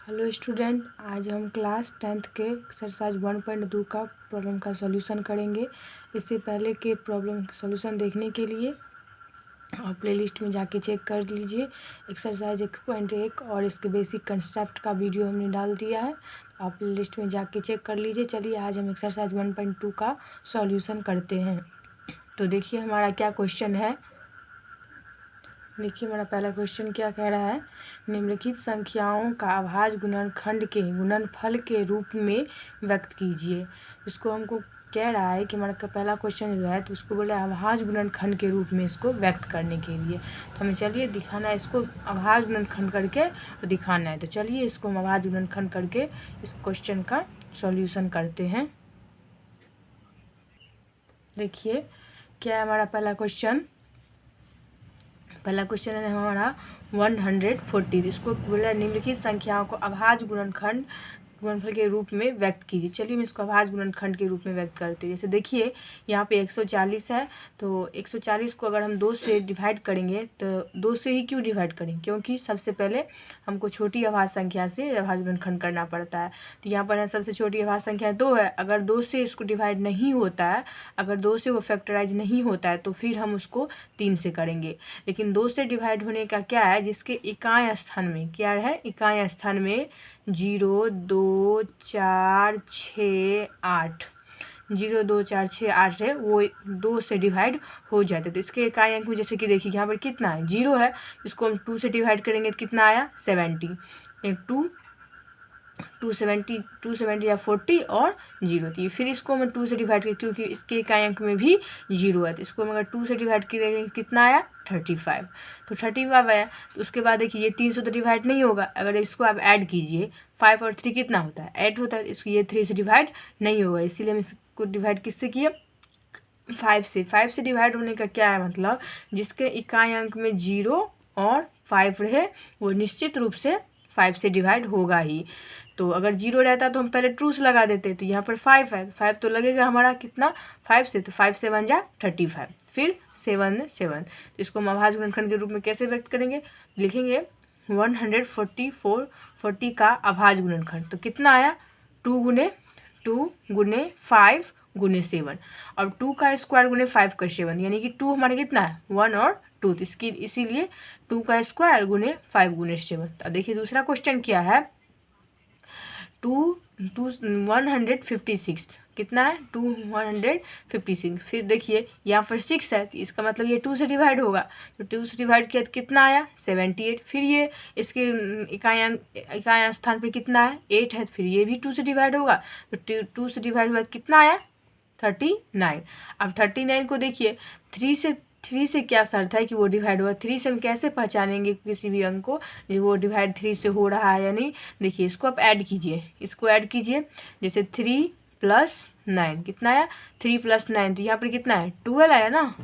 Hello student, आज हम class 10th के एक्सरसाइज 1.2 का प्रॉब्लम का सॉल्यूशन करेंगे। इससे पहले के प्रॉब्लम का सॉल्यूशन देखने के लिए आप प्लेलिस्ट में जाके चेक कर लीजिए। एक्सरसाइज 1.1 और इसके बेसिक कंसेप्ट का वीडियो हमने डाल दिया है, आप प्लेलिस्ट में जाके चेक कर लीजिए। चलिए आज हम एक्सरसाइज 1.2 का सॉल्यूशन करते हैं। तो देखिए हमारा क्या क्वेश्चन है। देखिए हमारा पहला क्वेश्चन क्या कह रहा है, निम्नलिखित संख्याओं का अभाज्य गुणनखंड के गुणनफल के रूप में व्यक्त कीजिए। इसको हमको कह रहा है कि हमारा पहला क्वेश्चन जो है तो उसको बोले अभाज्य गुणनखंड के रूप में इसको व्यक्त करने के लिए। तो हमें चलिए दिखाना है, इसको अभाज्य गुणनखंड करके तो दिखाना है। तो चलिए इसको हम अभाज्य गुणनखंड करके इस क्वेश्चन का सॉल्यूशन करते हैं। देखिए क्या है हमारा पहला क्वेश्चन है हमारा 140। इसको बोला निम्नलिखित संख्याओं को अभाज्य गुणनफल के रूप में व्यक्त कीजिए। चलिए हम इसको अभाज्य गुणनखंड के रूप में व्यक्त करते हैं। जैसे देखिए यहाँ पे 140 है, तो 140 को अगर हम 2 से डिवाइड करेंगे तो 2 से ही क्यों डिवाइड करेंगे, क्योंकि सबसे पहले हमको छोटी अभाज्य संख्या से अभाज्य गुणनखंड करना पड़ता है। तो यहाँ पर सबसे छोटी अभाज्य संख्या 2 है। अगर 2 से इसको डिवाइड नहीं होता है, अगर 2 से वो फैक्टराइज नहीं होता है तो फिर हम उसको 3 से करेंगे। लेकिन 2 से डिवाइड होने का क्या है, जिसके इकाई स्थान में क्या है, इकाई स्थान में 0 2 4 6 8 0 2 4 6 8 है, वो 2 से डिवाइड हो जाते। तो इसके इकाई अंक में जैसे कि देखिए यहाँ पर कितना है, 0 है। इसको हम 2 से डिवाइड करेंगे तो कितना आया, 70। 270 या 40 और 0 थी। फिर इसको मैं 2 से डिवाइड करें क्योंकि इसके इकाई अंक में भी 0 है। तो इसको हम अगर 2 से डिवाइड करेंगे कितना आया, 35। तो 35 आया। तो उसके बाद देखिए ये 3 से तो डिवाइड नहीं होगा। अगर इसको आप ऐड कीजिए, 5 और 3 कितना होता है, 8 होता है। इसको ये 3 से डिवाइड नहीं होगा, इसीलिए हम इसको डिवाइड किससे किए, 5 से। 5 से डिवाइड होने का क्या है मतलब, जिसके इकाई अंक में 0 और 5 रहे वो निश्चित रूप से 5 से डिवाइड होगा ही। तो अगर 0 रहता तो हम पहले ट्रू से लगा देते। तो यहाँ पर 5 है, 5 तो लगेगा हमारा कितना, 5 से। तो 5 से 1 जा 35, फिर 7 तो इसको हम अभाज्य गुणनखंड के रूप में कैसे व्यक्त करेंगे, लिखेंगे 140 का अभाज्य गुणनखंड। तो कितना आया, 2 गुने 5 गुने 7 और 2 का स्क्वायर गुने 5 का 7, यानी कि 2 हमारे कितना है, 1 और 2। तो इसीलिए 2 का स्क्वायर गुने 5 गुने 7। तो देखिए दूसरा क्वेश्चन क्या है, 156 कितना है, 156। फिर देखिए यहाँ पर 6 है, तो इसका मतलब ये 2 से डिवाइड होगा। तो 2 से डिवाइड किया तो कितना आया, 78। फिर ये इसके इकाई स्थान पर कितना है, 8 है। फिर ये भी 2 से डिवाइड होगा। तो 2 से डिवाइड हुआ तो कितना आया, 39। अब 39 को देखिए 3 से क्या शर्त है कि वो डिवाइड होगा। 3 से हम कैसे पहचानेंगे किसी भी अंक को जो वो डिवाइड 3 से हो रहा है या नहीं। देखिए इसको आप ऐड कीजिए, जैसे 3 + 9 कितना आया, 3 + 9। तो यहाँ पर कितना है, 12 आया ना,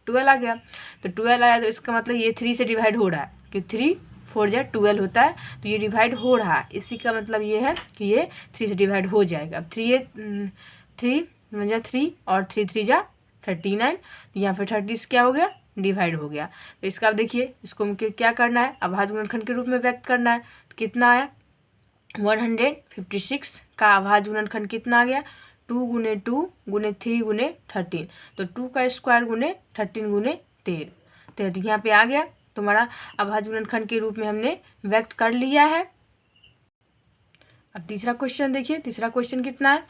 12 आ गया। तो 12 आया तो इसका मतलब ये 3 से डिवाइड हो रहा है कि 3 4 जा 12 होता है। तो ये डिवाइड हो रहा है, इसी का मतलब ये है कि ये 3 से डिवाइड हो जाएगा। अब 3 1 जा 3 और 3 3 जा 39। तो यहाँ पर 30 क्या हो गया, डिवाइड हो गया। तो इसका अब देखिए इसको मुझे क्या करना है, अभाज्य गुणनखंड के रूप में व्यक्त करना है। तो कितना आया, 156 का अभाज्य गुणनखंड कितना आ गया, 2 गुने 2 गुने 3 गुने 13। तो 2 का स्क्वायर गुने 13 गुने 13। तो यहाँ पे आ गया तुम्हारा अभाज्य गुणनखंड के रूप में हमने व्यक्त कर लिया है। अब तीसरा क्वेश्चन देखिए, तीसरा क्वेश्चन कितना है,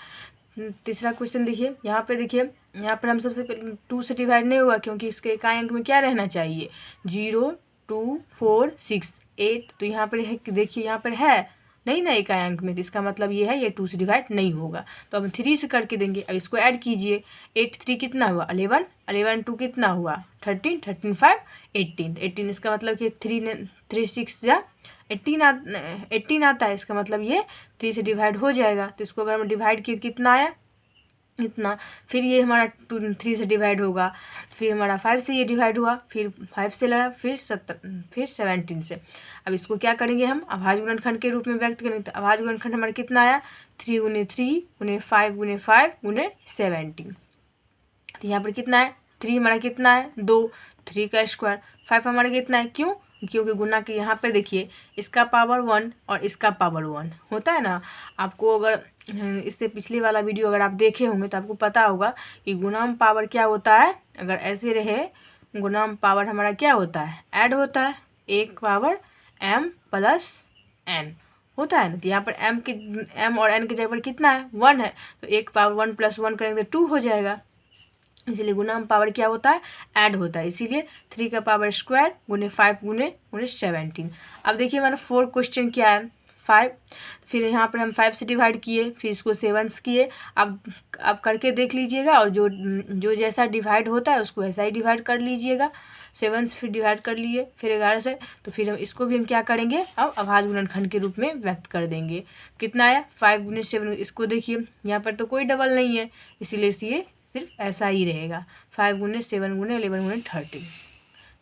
तीसरा क्वेश्चन देखिए यहाँ पे, देखिए यहाँ पर हम सबसे पहले 2 से डिवाइड नहीं होगा क्योंकि इसके इकाई अंक में क्या रहना चाहिए, 0 2 4 6 8। तो यहाँ पर है, देखिए यहाँ पर है नहीं ना इकाई अंक में, तो इसका मतलब ये है ये 2 से डिवाइड नहीं होगा। तो अब 3 से करके देंगे। अब इसको ऐड कीजिए, 8 3 कितना हुआ, 11 11 2 कितना हुआ, 13 13 5 18। इसका मतलब कि 3 6 जा 18 आता है। इसका मतलब ये 3 से डिवाइड हो जाएगा। तो इसको अगर हम डिवाइड किए कितना आया, इतना। फिर ये हमारा 3 से डिवाइड होगा, फिर हमारा 5 से ये डिवाइड हुआ, फिर 5 से लगा, फिर 17 से। अब इसको क्या करेंगे हम, अभाज्य गुणनखंड के रूप में व्यक्त करेंगे। तो अभाज्य गुणनखंड हमारा कितना आया, 3 गुने 3 गुने 5 गुने 5 गुने 17। तो यहाँ पर कितना है, 3 हमारा कितना है, 2, 3 का स्क्वायर, 5 हमारा कितना है, क्यों क्योंकि गुना के यहाँ पर देखिए इसका पावर 1 और इसका पावर 1 होता है ना। आपको अगर इससे पिछले वाला वीडियो अगर आप देखे होंगे तो आपको पता होगा कि गुणाम पावर क्या होता है। अगर ऐसे रहे गुणाम पावर हमारा क्या होता है, ऐड होता है, 1 पावर m प्लस n होता है ना। तो यहाँ पर m और n की जगह पर कितना है, 1 है, तो 1 पावर 1 प्लस 1 करेंगे तो 2 हो जाएगा। इसीलिए गुणाम पावर क्या होता है, ऐड होता है। इसीलिए 3 का पावर स्क्वायर गुने 5 गुने 17। अब देखिए हमारा 4 क्वेश्चन क्या है, 5, फिर यहाँ पर हम 5 से डिवाइड किए, फिर इसको 7 किए। अब करके देख लीजिएगा और जो जैसा डिवाइड होता है उसको वैसा ही डिवाइड कर लीजिएगा। 7 फिर डिवाइड कर लिए, फिर 11 से, तो फिर हम इसको भी हम क्या करेंगे, अब अभाज्य गुणनखंड के रूप में व्यक्त कर देंगे। कितना आया, 5 गुने 7। इसको देखिए यहाँ पर तो कोई डबल नहीं है, इसीलिए ये सिर्फ ऐसा ही रहेगा, 5 गुने 7 गुने 11 गुने 30।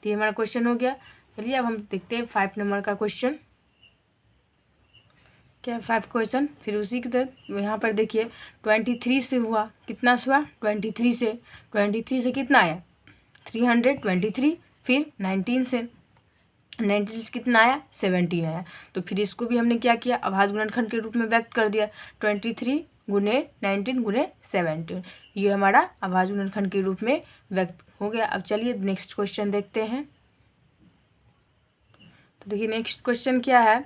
तो ये हमारा क्वेश्चन हो गया। चलिए अब हम देखते हैं 5 नंबर का क्वेश्चन क्या है। 5 क्वेश्चन फिर उसी की तरह यहाँ पर देखिए 23 से हुआ, कितना से हुआ, 23 से कितना आया, 323। फिर 19 से कितना आया, 17 आया। तो फिर इसको भी हमने क्या किया, अभाज्य गुणनखंड के रूप में व्यक्त कर दिया, 23 गुने 19 गुने 17। ये हमारा अभाज्य गुणनखंड के रूप में व्यक्त हो गया। अब चलिए नेक्स्ट क्वेश्चन देखते हैं। तो देखिए नेक्स्ट क्वेश्चन क्या है,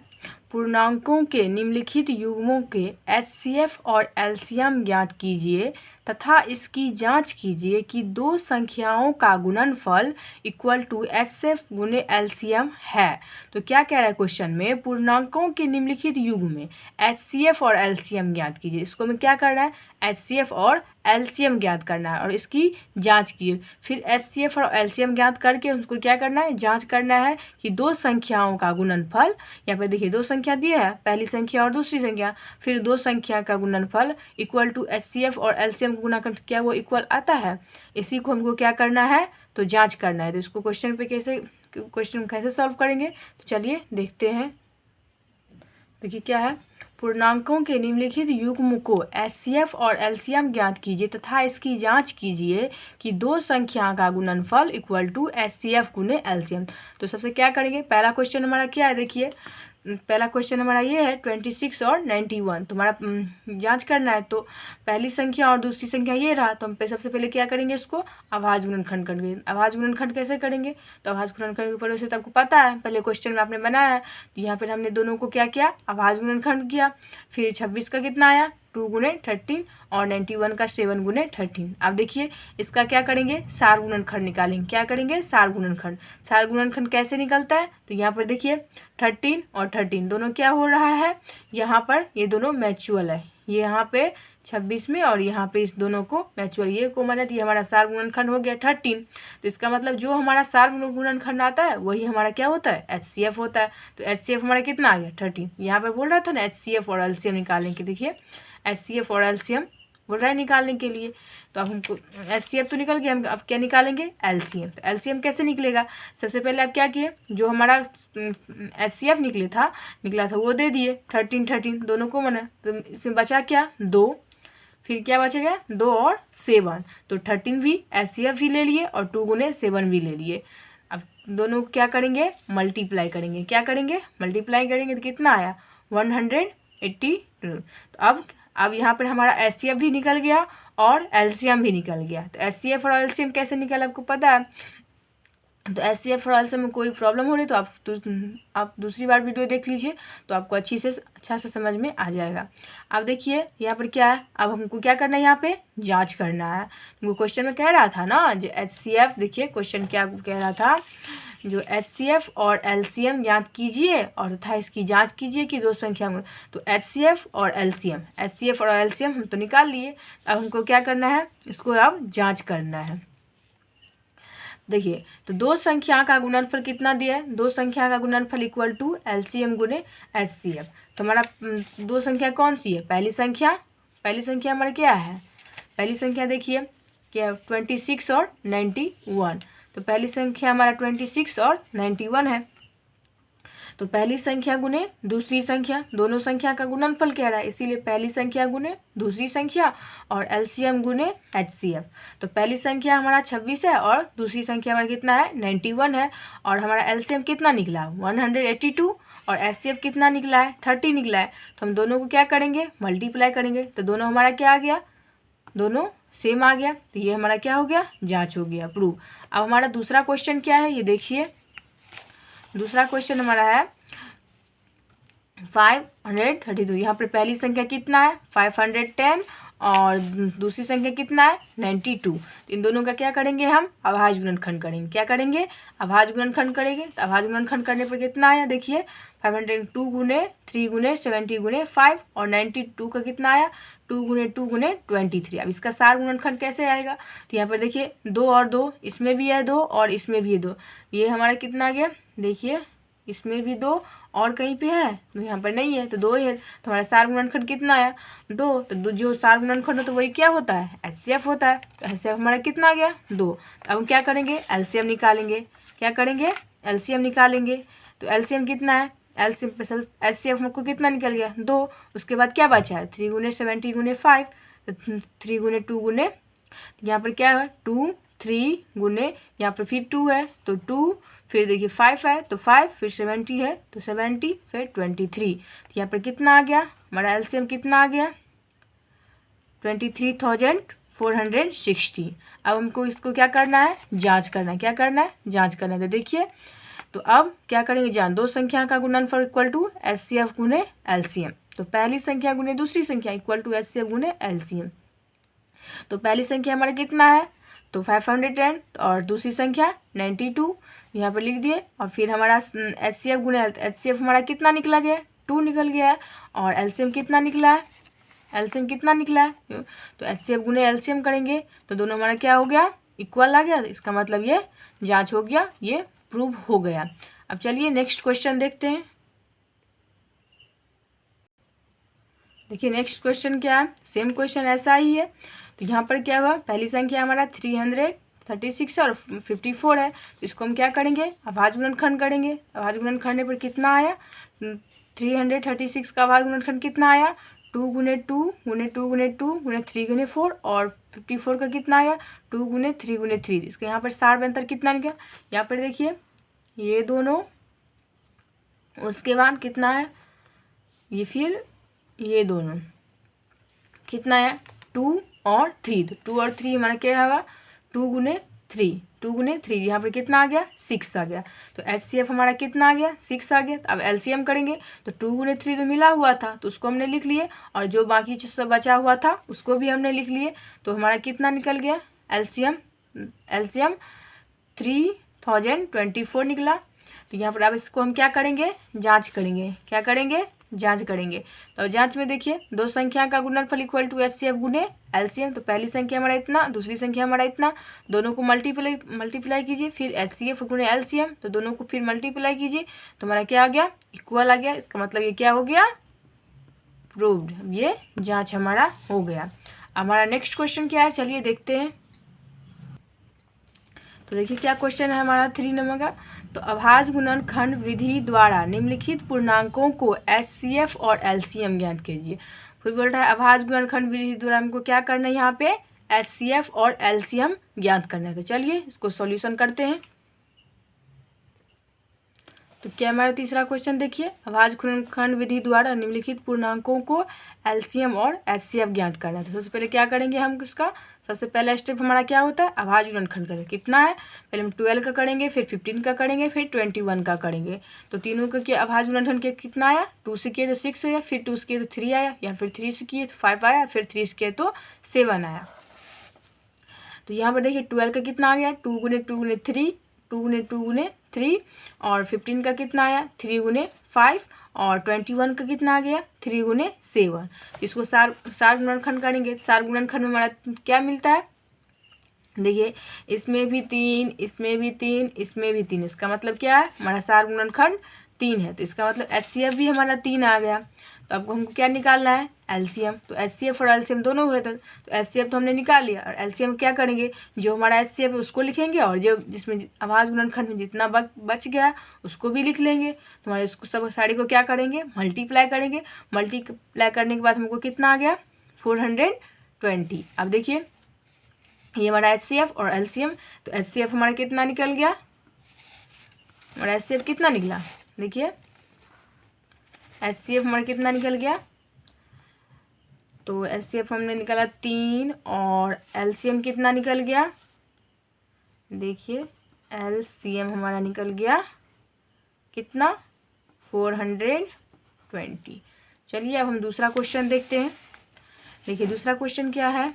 पूर्णांकों के निम्नलिखित युग्मों के HCF और LCM ज्ञात कीजिए तथा इसकी जांच कीजिए कि दो संख्याओं का गुणनफल इक्वल टू HCF गुने LCM है। तो क्या कह रहा है क्वेश्चन में, पूर्णांकों के निम्नलिखित युग्म में HCF और LCM ज्ञात कीजिए। इसको हमें क्या करना है, HCF और LCM ज्ञात करना है और इसकी जांच कीजिए। फिर HCF और LCM ज्ञात करके उसको क्या करना है, जांच करना है कि दो संख्याओं का गुणनफल, यहाँ पर देखिए दो संख्या दिया है, पहली संख्या और दूसरी संख्या, फिर दो संख्या का गुणनफल इक्वल टू HCF और LCM को गुना कर क्या वो इक्वल आता है, इसी को हमको क्या करना है, तो जांच करना है। तो इसको क्वेश्चन कैसे सॉल्व करेंगे, तो चलिए देखते हैं। देखिए क्या है, पूर्णांकों के निम्नलिखित युग्म को HCF और LCM ज्ञात कीजिए तथा इसकी जांच कीजिए कि दो संख्या का गुणनफल इक्वल टू HCF गुने LCM। तो सबसे क्या करेंगे, पहला क्वेश्चन हमारा क्या है, देखिए पहला क्वेश्चन हमारा ये है 26 और 91। तुम्हारा जांच करना है, तो पहली संख्या और दूसरी संख्या ये रहा, तो हम सबसे पहले क्या करेंगे, इसको अभाज्य गुणनखंड करेंगे। अभाज्य गुणनखंड कैसे करेंगे, तो अभाज्य गुणनखंड के ऊपर से तो आपको पता है, पहले क्वेश्चन में आपने बनाया है। तो यहाँ पर हमने दोनों को क्या किया, अभाज्य गुणनखंड किया। फिर 26 का कितना आया, 2 गुने 13 और 91 का 7 गुने 13। अब देखिए इसका क्या करेंगे, सार गुणनखंड निकालेंगे। क्या करेंगे, सार गुणनखंड। सार गुणनखंड कैसे निकलता है, तो यहाँ पर देखिए 13 और 13 दोनों क्या हो रहा है, यहाँ पर ये दोनों म्यूचुअल है, ये यहाँ पे 26 में और यहाँ पे इस दोनों को म्यूचुअल, ये कॉमन है, तो ये हमारा सार गुणनखंड हो गया 13। तो इसका मतलब जो हमारा सार गुणनखंड आता है वही हमारा क्या होता है, HCF होता है। तो HCF हमारा कितना आ गया, 13। यहाँ पर बोल रहा था ना HCF और LCM निकालने के, देखिए HCF और LCM बोल रहा है निकालने के लिए। तो अब हमको HCF तो निकल गया, हम अब क्या निकालेंगे, LCM। तो LCM कैसे निकलेगा, सबसे पहले आप क्या किए, जो हमारा HCF निकला था वो दे दिए, 13 दोनों को मना, तो इसमें बचा क्या, 2। फिर क्या बचेगा, 2 और 7। तो 13 भी HCF भी ले लिए और 2 गुने 7 भी ले लिए। अब दोनों क्या करेंगे, मल्टीप्लाई करेंगे। क्या करेंगे, मल्टीप्लाई करेंगे, तो कितना आया, 182। तो अब यहाँ पर हमारा HCF भी निकल गया और LCM भी निकल गया। तो HCF और LCM कैसे निकल आपको पता है। तो HCF और LCM में कोई प्रॉब्लम हो रही तो आप दूसरी बार वीडियो देख लीजिए, तो आपको अच्छा से समझ में आ जाएगा। अब देखिए यहाँ पर क्या है, अब हमको क्या करना है, यहाँ पे जांच करना है। वो क्वेश्चन में कह रहा था ना, जो HCF, देखिए क्वेश्चन क्या कह रहा था, जो HCF और LCM ज्ञात कीजिए और तथा इसकी जांच कीजिए कि दो संख्या में। तो HCF और LCM हम तो निकाल लिए, अब हमको क्या करना है, इसको अब जांच करना है। देखिए तो दो संख्या का गुणनफल कितना दिया है, दो संख्या का गुणनफल इक्वल टू LCM गुने HCF। तो हमारा दो संख्या कौन सी है, पहली संख्या हमारा क्या है, पहली संख्या देखिए क्या, 26 और 91। तो पहली संख्या हमारा 26 और 91 है। तो पहली संख्या गुने दूसरी संख्या, दोनों संख्या का गुणनफल कह रहा है, इसीलिए पहली संख्या गुने दूसरी संख्या और एलसीएम गुने एचसीएफ। तो पहली संख्या हमारा 26 है और दूसरी संख्या हमारा कितना है 91 है, और हमारा एलसीएम कितना निकला 182 और एचसीएफ कितना निकला है 30 निकला है। तो हम दोनों को क्या करेंगे मल्टीप्लाई करेंगे, तो दोनों हमारा क्या आ गया, दोनों सेम आ गया। तो ये हमारा क्या हो गया, जांच हो गया, प्रूव। अब हमारा दूसरा क्वेश्चन क्या है, ये देखिए। दूसरा क्वेश्चन हमारा है 532। यहाँ पर पहली संख्या कितना है 510 और दूसरी संख्या कितना है 92। तो इन दोनों का क्या करेंगे हम अभाज्य गुणनखंड करेंगे। क्या करेंगे अभाज्य गुणनखंड करेंगे। तो अभाज्य गुणनखंड करने पर कितना आया देखिए 502 गुने 3 गुने 70 गुने 5 और 92 का कितना आया 2 गुने 2 गुने 23। अब इसका सार गुणनखंड कैसे आएगा, तो यहाँ पर देखिए 2 और 2, इसमें भी है 2 और इसमें भी है 2, ये हमारा कितना आ गया देखिए, इसमें भी 2 और कहीं पे है तो यहाँ पर नहीं है, तो 2 ही है। तो हमारा सार गुणनखंड कितना आया 2। तो जो सार गुणनखंड हो तो वही क्या होता है एचसीएफ होता है। तो एचसीएफ हमारा कितना आ गया 2। अब हम क्या करेंगे एलसीएम निकालेंगे। क्या करेंगे एलसीएम निकालेंगे। तो एलसीएम कितना है एलसीएम एचसीएफ हमको कितना निकल गया 2। उसके बाद क्या बचा है 3 गुने 70 गुने 5, तो 3 गुने 2 गुने, यहाँ पर क्या है 2 3 गुने, यहाँ पर फिर 2 है तो 2, फिर देखिए 5 है तो 5, फिर 70 है तो 70, फिर 23। तो यहाँ पर कितना आ गया हमारा एलसीएम कितना आ गया 23,460। अब हमको इसको क्या करना है जांच करना है। क्या करना है जांच करना है। तो देखिए तो अब क्या करेंगे जान, दो संख्या का गुणनफल इक्वल टू एचसीएफ गुने एलसीएम। तो पहली संख्या गुने दूसरी संख्या इक्वल टू एचसीएफ गुने एलसीएम। तो पहली संख्या हमारा कितना है तो 510 और दूसरी संख्या 92, यहाँ पर लिख दिए। और फिर हमारा एचसीएफ गुने एचसीएफ हमारा कितना निकला गया 2 निकल गया है, और एलसीएम कितना निकला है एलसीएम कितना निकला है, तो एचसीएफ गुने एलसीएम करेंगे तो दोनों हमारा क्या हो गया इक्वल आ गया। इसका मतलब ये जांच हो गया, ये प्रूव हो गया। अब चलिए नेक्स्ट क्वेश्चन देखते हैं। देखिए नेक्स्ट क्वेश्चन क्या है, सेम क्वेश्चन ऐसा ही है। तो यहाँ पर क्या हुआ पहली संख्या हमारा 336 और 54 है। तो इसको हम क्या करेंगे अभाज्य गुणनखंड करेंगे। अभाज्य गुणनखंड पर कितना आया 336 का अभाज्य गुणनखंड कितना आया 2 गुने 2 गुने 2 गुने 2 गुने 3 गुने 4, और 54 का कितना आया 2 गुने 3 गुने 3। इसका यहाँ पर सार अंतर कितना निकला, यहाँ पर देखिए ये दोनों, उसके बाद कितना है ये, फिर ये दोनों कितना है 2 और 3। तो 2 और 3 हमारा क्या होगा 2 गुने 3 2 गुने 3, यहाँ पर कितना आ गया 6 आ गया। तो एचसीएफ हमारा कितना आ गया 6 आ गया। तो अब एलसीएम करेंगे तो 2 गुने 3 तो मिला हुआ था तो उसको हमने लिख लिए, और जो बाकी सब बचा हुआ था उसको भी हमने लिख लिए। तो हमारा कितना निकल गया एलसीएम 3024 निकला। तो यहाँ पर अब इसको हम क्या करेंगे जांच करेंगे। क्या करेंगे जांच करेंगे। तो जांच में देखिए दो संख्या का गुणनफल इक्वल टू एचसीएफ गुने एलसीएम। तो पहली संख्या हमारा इतना, दूसरी संख्या हमारा इतना, दोनों को मल्टीप्लाई कीजिए, फिर एचसीएफ गुने एलसीएम, तो दोनों को फिर मल्टीप्लाई कीजिए तो हमारा क्या आ गया इक्वल आ गया। इसका मतलब ये क्या हो गया प्रूव्ड, ये जांच हमारा हो गया। हमारा नेक्स्ट क्वेश्चन क्या है चलिए देखते हैं। तो देखिए क्या क्वेश्चन है हमारा 3 नंबर का। तो अभाज्य गुणनखंड विधि द्वारा निम्नलिखित पूर्णांकों को एचसीएफ और एलसीएम ज्ञात कीजिए। फिर बोल रहा है अभाज्य गुणनखंड विधि द्वारा हमको क्या करना है यहाँ पे एचसीएफ और एलसीएम ज्ञात करना है। तो चलिए इसको सॉल्यूशन करते हैं। तो क्या हमारा तीसरा क्वेश्चन देखिए अभाज्य गुणनखंड विधि द्वारा निम्नलिखित पूर्णांकों को एलसीएम और एचसीएफ ज्ञात करना है। तो सबसे पहले क्या करेंगे हम इसका, सबसे पहला स्टेप हमारा क्या होता है अभाज्य गुणनखंड करेंगे। कितना है पहले हम 12 का करेंगे, फिर 15 का करेंगे, फिर 21 का करेंगे। तो तीनों का क्या अभाज्य गुणनखंड के कितना आया 2 से किए तो 6 आया, फिर 2 से किए तो 3 आया, या फिर 3 से किए तो 5 आया, फिर 3 से किए तो 7 आया। तो यहाँ पर देखिए 12 का कितना आ गया 2 गुने 2 गुने 3, 2 गुने 2 गुने 3, और 15 का कितना आया 3 गुने 5, और 21 का कितना आ गया 3 गुने 7। इसको सार गुणनखंड करेंगे। सार गुणनखंड में हमारा क्या मिलता है देखिए इसमें भी 3, इसमें भी 3, इसमें भी 3। इसका मतलब क्या है हमारा सार गुणनखंड 3 है। तो इसका मतलब एचसीएफ भी हमारा 3 आ गया। तो आपको हमको क्या निकालना है, एलसीएम। तो एचसीएफ और एलसीएम दोनों हो रहे थे, तो एचसीएफ तो हमने निकाल लिया, और एलसीएम क्या करेंगे, जो हमारा एचसीएफ है उसको लिखेंगे, और जो जिसमें अभाज्य गुणनखंड में जितना बच गया उसको भी लिख लेंगे। तो हमारे इसको सब सारी को क्या करेंगे, मल्टीप्लाई करेंगे। मल्टीप्लाई करने के बाद हमको कितना आ गया, 420। अब देखिए ये हमारा एचसीएफ और एलसीएम, तो एचसीएफ हमारा कितना निकल गया, हमारा एचसीएफ कितना निकला, देखिए एचसीएफ हमारा कितना निकल गया, तो एचसीएफ हमने निकाला 3, और एलसीएम कितना निकल गया, देखिए एलसीएम हमारा निकल गया कितना, 420। चलिए अब हम दूसरा क्वेश्चन देखते हैं। देखिए दूसरा क्वेश्चन क्या है,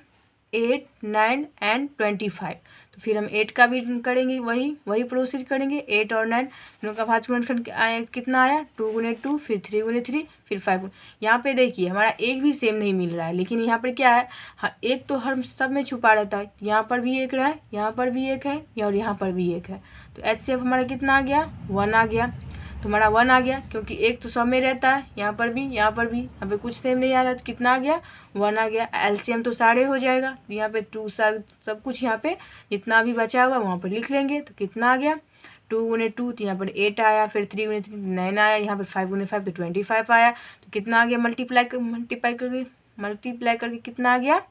8, 9 एंड 25। तो फिर हम 8 का भी करेंगे, वही प्रोसीड करेंगे। 8 और 9 दोनों का अभाज्य गुणनखंड कितना आया, 2 गुने 2, फिर 3 गुने 3, फिर 5। यहाँ पे देखिए हमारा एक भी सेम नहीं मिल रहा है, लेकिन यहाँ पर क्या है, हाँ एक तो हर सब में छुपा रहता है, यहाँ पर भी एक रहा है, यहाँ पर भी एक है, और यहाँ पर भी एक है। तो एचसीएफ हमारा कितना आ गया, 1 आ गया। तो हमारा 1 आ गया, क्योंकि एक तो सब में रहता है, यहाँ पर भी, यहाँ पे कुछ सेम नहीं आ रहा, तो कितना आ गया, 1 आ गया। एलसीएम तो सारे हो जाएगा, यहाँ पे 2 सब कुछ यहाँ पे जितना भी बचा हुआ वहाँ पर लिख लेंगे। तो कितना आ गया, 2 गुने 2, तो यहाँ पर 8 आया, फिर 3 गुने 3 9 आया, यहाँ पर 5 गुने 5 तो 25 आया। तो कितना आ गया, मल्टीप्लाई करके कितना आ गया,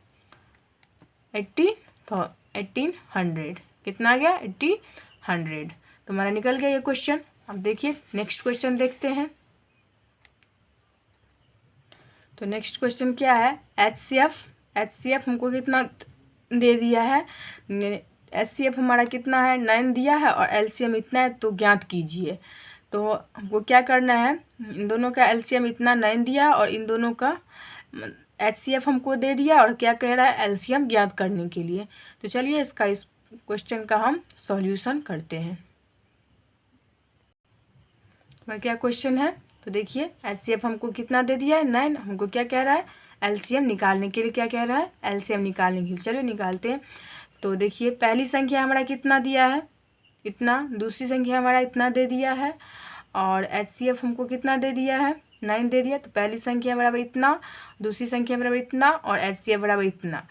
1800। कितना आ गया, 1800। तो हमारा निकल गया ये क्वेश्चन। अब देखिए नेक्स्ट क्वेश्चन देखते हैं। तो नेक्स्ट क्वेश्चन क्या है, एचसीएफ हमको कितना दे दिया है, एचसीएफ हमारा कितना है, 9 दिया है, और एलसीएम इतना है, तो ज्ञात कीजिए। तो हमको क्या करना है, इन दोनों का एलसीएम इतना 9 दिया, और इन दोनों का एचसीएफ हमको दे दिया, और क्या कह रहा है, एलसीएम ज्ञात करने के लिए। तो चलिए इस क्वेश्चन का हम सॉल्यूशन करते हैं। क्या क्वेश्चन है, तो देखिए एचसीएफ हमको कितना दे दिया है, 9। हमको क्या कह रहा है, एलसीएम निकालने के लिए क्या कह रहा है, एलसीएम निकालने के लिए। चलिए निकालते हैं। तो देखिए पहली संख्या हमारा कितना दिया है, इतना, दूसरी संख्या हमारा इतना दे दिया है, और एचसीएफ हमको कितना दे दिया है, 9 दे दिया। तो पहली संख्या बराबर इतना, दूसरी संख्या बराबर इतना, और एचसीएफ बराबर इतना।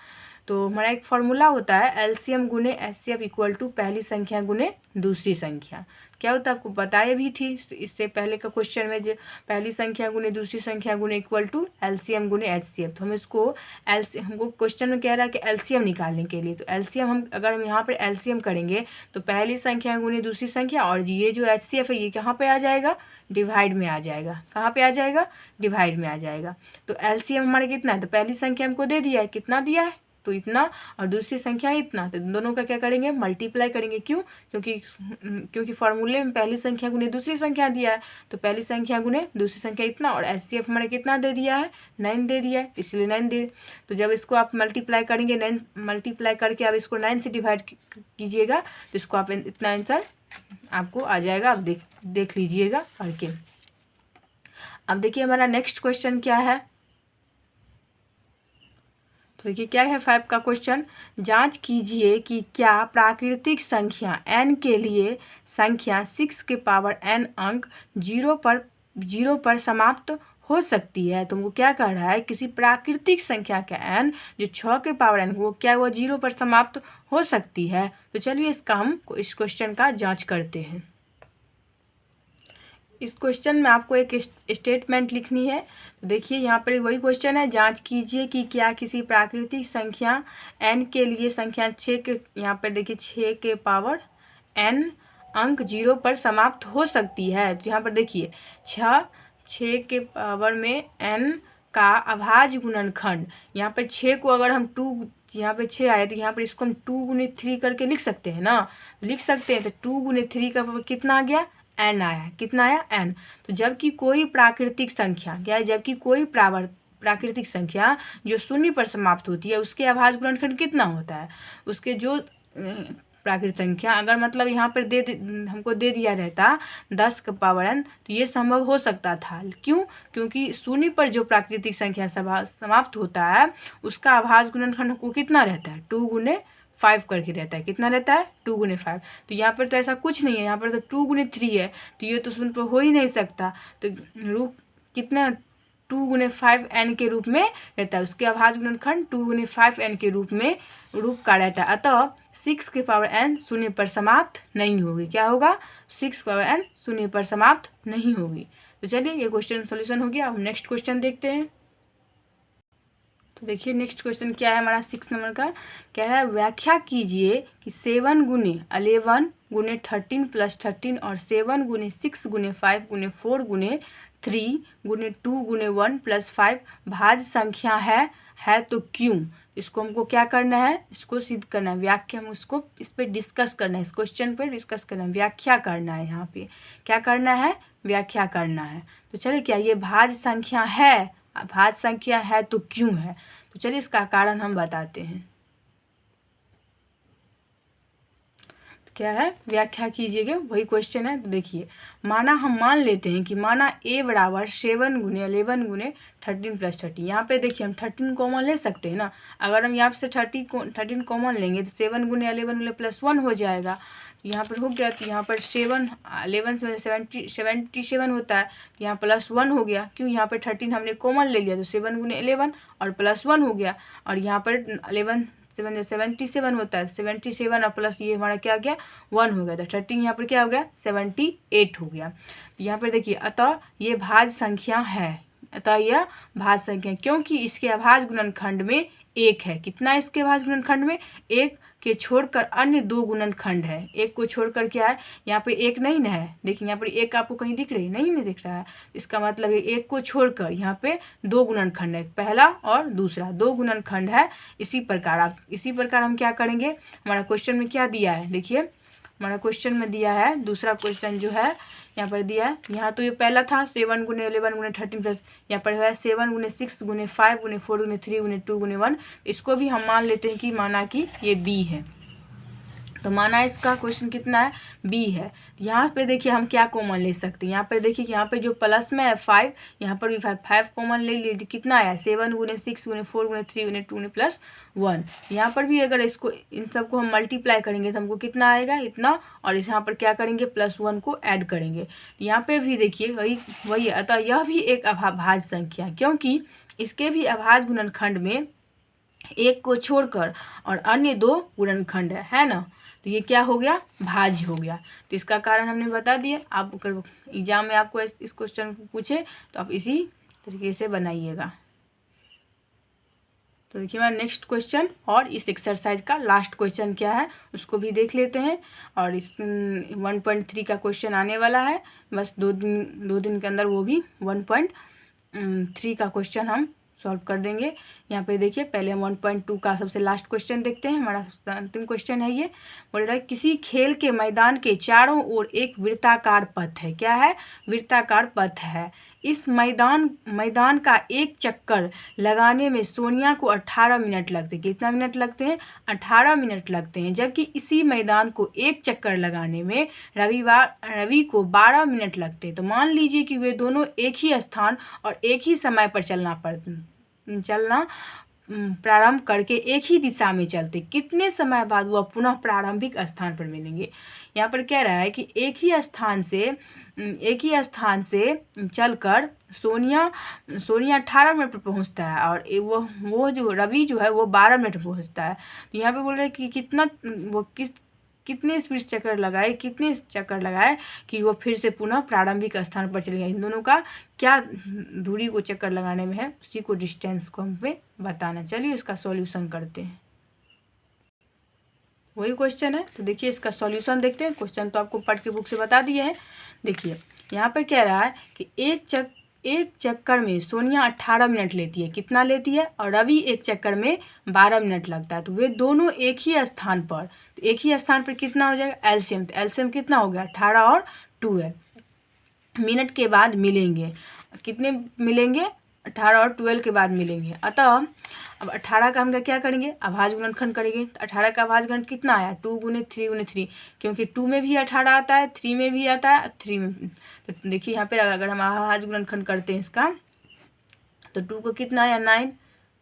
तो हमारा एक फॉर्मूला होता है, एलसीएम गुने एचसीएफ इक्वल टू पहली संख्या गुने दूसरी संख्या। क्या होता है आपको बताया भी थी इससे पहले का क्वेश्चन में, जो पहली संख्या गुने दूसरी संख्या गुने इक्वल टू एलसीएम गुने एचसीएफ। तो हम इसको हमको क्वेश्चन में कह रहा है कि एलसीएम निकालने के लिए। तो एलसीएम अगर हम यहाँ पर एलसीएम करेंगे तो पहली संख्या गुने दूसरी संख्या, और ये जो एचसीएफ है ये कहाँ पे आ जाएगा, डिवाइड में आ जाएगा। कहाँ पे आ जाएगा, डिवाइड में आ जाएगा। तो एलसीएम हमारे कितना है, तो पहली संख्या हमको दे दिया है, कितना दिया है, तो इतना, और दूसरी संख्या इतना। तो दोनों का क्या करेंगे, मल्टीप्लाई करेंगे। क्यों, क्योंकि फॉर्मूले में पहली संख्या गुने दूसरी संख्या दिया है, तो पहली संख्या गुने दूसरी संख्या इतना, और एचसीएफ हमारे कितना दे दिया है, 9 दे दिया है, इसलिए 9 दे। तो जब इसको आप मल्टीप्लाई करेंगे, 9 मल्टीप्लाई करके आप इसको 9 से डिवाइड कीजिएगा, तो इसको आप इतना आंसर आपको आ जाएगा। आप देख लीजिएगा करके। अब देखिए हमारा नेक्स्ट क्वेश्चन क्या है। तो देखिए क्या है 5 का क्वेश्चन, जांच कीजिए कि क्या प्राकृतिक संख्या n के लिए संख्या 6 के पावर n अंक 0 पर समाप्त हो सकती है। तो वो क्या कह रहा है, किसी प्राकृतिक संख्या का n जो 6 के पावर n वो क्या, वो 0 पर समाप्त हो सकती है। तो चलिए इस क्वेश्चन का जांच करते हैं। इस क्वेश्चन में आपको एक स्टेटमेंट लिखनी है। तो देखिए यहाँ पर वही क्वेश्चन है, जांच कीजिए कि क्या किसी प्राकृतिक संख्या n के लिए संख्या 6 के, यहाँ पर देखिए 6 के पावर n अंक 0 पर समाप्त हो सकती है। तो यहाँ पर देखिए 6 के पावर में n का अभाज्य गुणनखंड, यहाँ पर 6 को अगर हम 2, यहाँ पे 6 आया तो यहाँ पर इसको हम 2 गुने 3 करके लिख सकते हैं ना, लिख सकते हैं। तो 2 गुने 3 का कितना आ गया, n आया। कितना आया, n। तो जबकि कोई प्राकृतिक संख्या क्या है, जबकि कोई प्राकृतिक संख्या जो 0 पर समाप्त होती है उसके अभाज्य गुणनखंड कितना होता है, उसके जो प्राकृतिक संख्या अगर मतलब यहाँ पर हमको दे दिया रहता 10 का पावर n, तो ये संभव हो सकता था। क्यों, क्योंकि 0 पर जो प्राकृतिक संख्या समाप्त होता है उसका अभाज्य गुणनखंड हमको कितना रहता है, 2 गुने 5 करके रहता है। कितना रहता है, 2 गुने 5। तो यहाँ पर तो ऐसा कुछ नहीं है, यहाँ पर तो 2 गुने 3 है, तो ये तो 0 पर हो ही नहीं सकता। तो रूप कितना, 2 गुने 5n के रूप में रहता है, उसके अभाज्य गुणनखंड 2 गुने 5n के रूप का रहता है। अतः 6 के पावर n शून्य पर समाप्त नहीं होगी। क्या होगा? 6 के पावर n शून्य पर समाप्त नहीं होगी। तो चलिए ये क्वेश्चन सोल्यूशन हो गया। अब नेक्स्ट क्वेश्चन देखते हैं। तो देखिए नेक्स्ट क्वेश्चन क्या है हमारा 6 नंबर का। क्या है? व्याख्या कीजिए कि 7 गुने 11 गुने 13 प्लस 13 और 7 गुने 6 गुने 5 गुने 4 गुने 3 गुने 2 गुने 1 प्लस 5 भाज्य संख्या है तो क्यों? इसको हमको क्या करना है? इसको सिद्ध करना है, व्याख्या हम उसको इस पर डिस्कस करना है, इस क्वेश्चन पर डिस्कस करना है, व्याख्या करना है। यहाँ पे क्या करना है? व्याख्या करना है। तो चलिए क्या ये भाज्य संख्या है? भाज्य संख्या है तो क्यों है? तो चलिए इसका कारण हम बताते हैं। तो क्या है? व्याख्या कीजिएगा, वही क्वेश्चन है। तो देखिए, माना हम मान लेते हैं कि माना a बराबर 7 गुने 11 गुने 13 प्लस 13। यहाँ पे देखिए हम 13 कॉमन ले सकते हैं ना। अगर हम यहाँ से 13 कॉमन लेंगे तो 7 गुने 11 गुने प्लस 1 हो जाएगा। यहाँ पर हो गया, तो यहाँ पर 7 11 से 77 होता है, तो यहाँ प्लस 1 हो गया। क्यों? यहाँ पर 13 हमने कॉमन ले लिया तो 7 गुने 11 और प्लस 1 हो गया। और यहाँ पर 11 7 77 होता है, 77 और प्लस ये हमारा क्या गया? 1 हो गया। तो 13 यहाँ पर क्या हो गया? 78 हो गया। यहाँ पर देखिए, अतः ये भाज्य संख्या है। अतः यह भाज्य संख्या, क्योंकि इसके अभाज्य गुणनखंड में 1 है। कितना इसके अभाज्य गुणनखंड में? 1 के छोड़कर अन्य 2 गुणनखंड है। 1 को छोड़कर क्या है? यहाँ पे 1 नहीं ना है। देखिए यहाँ पर 1 आपको कहीं दिख रही? नहीं में दिख रहा है। इसका मतलब है 1 को छोड़कर यहाँ पे 2 गुणनखंड है, पहला और दूसरा 2 गुणनखंड है। इसी प्रकार हम क्या करेंगे? हमारा क्वेश्चन में क्या दिया है? देखिए हमारा क्वेश्चन में दिया है, दूसरा क्वेश्चन जो है यहाँ पर दिया है। यहाँ तो ये पहला था 7 गुने 11 गुने 13 प्लस, यहाँ पर है 7 गुने 6 गुने 5 गुने 4 गुने 3 गुने 2 गुने 1। इसको भी हम मान लेते हैं कि माना कि ये b है। तो माना इसका क्वेश्चन कितना है? b है। यहाँ पे देखिए हम क्या कॉमन ले सकते हैं? यहाँ पर देखिए यहाँ पे जो प्लस में है 5, यहाँ पर भी 5 कॉमन ले लीजिए। कितना आया? 7 गुने 6 गुने 4 गुने 3 गुने 2 गुने प्लस 1। यहाँ पर भी अगर इसको इन सबको हम मल्टीप्लाई करेंगे तो हमको कितना आएगा? इतना। और इस यहाँ पर क्या करेंगे? प्लस 1 को ऐड करेंगे। यहाँ पर भी देखिए वही। अतः यह भी एक भाज्य संख्या है, क्योंकि इसके भी अभाज्य गुणनखंड में 1 को छोड़कर और अन्य 2 गुणनखंड है ना। तो ये क्या हो गया? भाज्य हो गया। तो इसका कारण हमने बता दिया। आप अगर एग्जाम में आपको इस क्वेश्चन को पूछे तो आप इसी तरीके से बनाइएगा। तो देखिए हमारा नेक्स्ट क्वेश्चन और इस एक्सरसाइज का लास्ट क्वेश्चन क्या है उसको भी देख लेते हैं। और इस 1.3 का क्वेश्चन आने वाला है, बस 2 दिन के अंदर वो भी 1.3 का क्वेश्चन हम सॉल्व कर देंगे। यहाँ पे देखिए पहले हम 1.2 का सबसे लास्ट क्वेश्चन देखते हैं। हमारा अंतिम क्वेश्चन है ये। बोल रहा है किसी खेल के मैदान के चारों ओर एक वृत्ताकार पथ है। क्या है? वृत्ताकार पथ है। इस मैदान का एक चक्कर लगाने में सोनिया को 18 मिनट लगते हैं। कितना मिनट लगते हैं? 18 मिनट लगते हैं। जबकि इसी मैदान को एक चक्कर लगाने में रवि को 12 मिनट लगते हैं। तो मान लीजिए कि वे दोनों एक ही स्थान और एक ही समय पर चलना प्रारंभ करके एक ही दिशा में चलते, कितने समय बाद वह पुनः प्रारंभिक स्थान पर मिलेंगे। यहाँ पर कह रहा है कि एक ही स्थान से चलकर सोनिया 18 मिनट पर पहुँचता है और वो जो रवि जो है वो 12 मिनट पर पहुँचता है। तो यहाँ पे बोल रहे हैं कि कितने स्पीड चक्कर लगाए कि वो फिर से पुनः प्रारंभिक स्थान पर चले गए। इन दोनों का क्या दूरी को चक्कर लगाने में है, उसी को डिस्टेंस को हमें बताना। चलिए इसका सॉल्यूशन करते हैं। वही क्वेश्चन है, तो देखिए इसका सॉल्यूशन देखते हैं। क्वेश्चन तो आपको पढ़ के बुक से बता दिए हैं। देखिए यहाँ पर कह रहा है कि एक चक्कर में सोनिया 18 मिनट लेती है। कितना लेती है? और रवि एक चक्कर में 12 मिनट लगता है। तो वे दोनों एक ही स्थान पर, तो एक ही स्थान पर कितना हो जाएगा? एलसीएम। तो एलसीएम कितना हो गया? 18 और 12 मिनट के बाद मिलेंगे। कितने मिलेंगे? 18 और 12 के बाद मिलेंगे। अतः अब 18 का हम क्या करेंगे? अभाज्य गुणनखंड करेंगे। तो 18 का अभाज्य गुणनखंड कितना आया? 2 गुने 3 गुने 3, क्योंकि 2 में भी 18 आता है, 3 में भी आता है, 3 में। तो देखिए यहाँ पे अगर हम अभाज्य गुणनखंड करते हैं इसका, तो 2 का कितना आया? 9,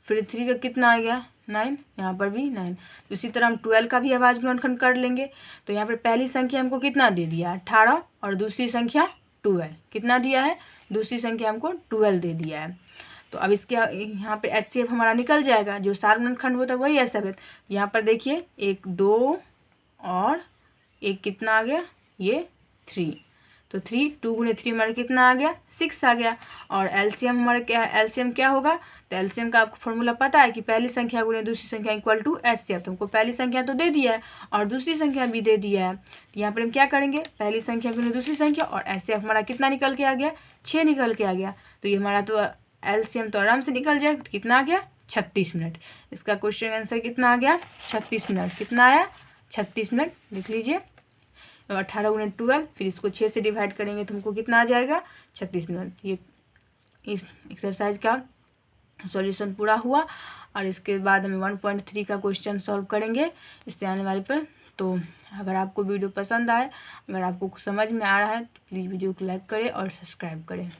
फिर 3 का कितना आ गया? 9, यहाँ पर भी 9। तो इसी तरह हम 12 का भी अभाज्य गुणनखंड कर लेंगे। तो यहाँ पर पहली संख्या हमको कितना दे दिया? 18, और दूसरी संख्या 12। कितना दिया है? दूसरी संख्या हमको 12 दे दिया है। तो अब इसके यहाँ पे HCF हमारा निकल जाएगा, जो सार्वजनिक खंड होता है वही SF है। यहाँ पर देखिए 1 2 और एक कितना आ गया, ये 3, तो 3 2 गुने 3 हमारा कितना आ गया, 6 आ गया। और LCM हमारा क्या है, LCM क्या होगा, तो LCM का आपको फॉर्मूला पता है कि पहली संख्या गुने दूसरी संख्या इक्वल टू HCF। तो हमको पहली संख्या तो दे दिया है और दूसरी संख्या भी दे दिया है, तो यहाँ पर हम क्या करेंगे, पहली संख्या गुने दूसरी संख्या, और HCF हमारा कितना निकल के आ गया, 6 निकल के आ गया। तो ये हमारा तो LCM तो आराम से निकल जाएगा। तो कितना आ गया, 36 मिनट। इसका क्वेश्चन आंसर कितना आ गया, 36 मिनट। कितना आया, 36 मिनट। लिख लीजिए। 18 गुने 12, फिर इसको 6 से डिवाइड करेंगे तो हमको कितना आ जाएगा, 36 मिनट। ये इस एक्सरसाइज का सॉल्यूशन पूरा हुआ। और इसके बाद हम 1.3 का क्वेश्चन सॉल्व करेंगे इससे आने वाले पर। तो अगर आपको वीडियो पसंद आए, अगर आपको समझ में आ रहा है तो प्लीज़ वीडियो को लाइक करें और सब्सक्राइब करें।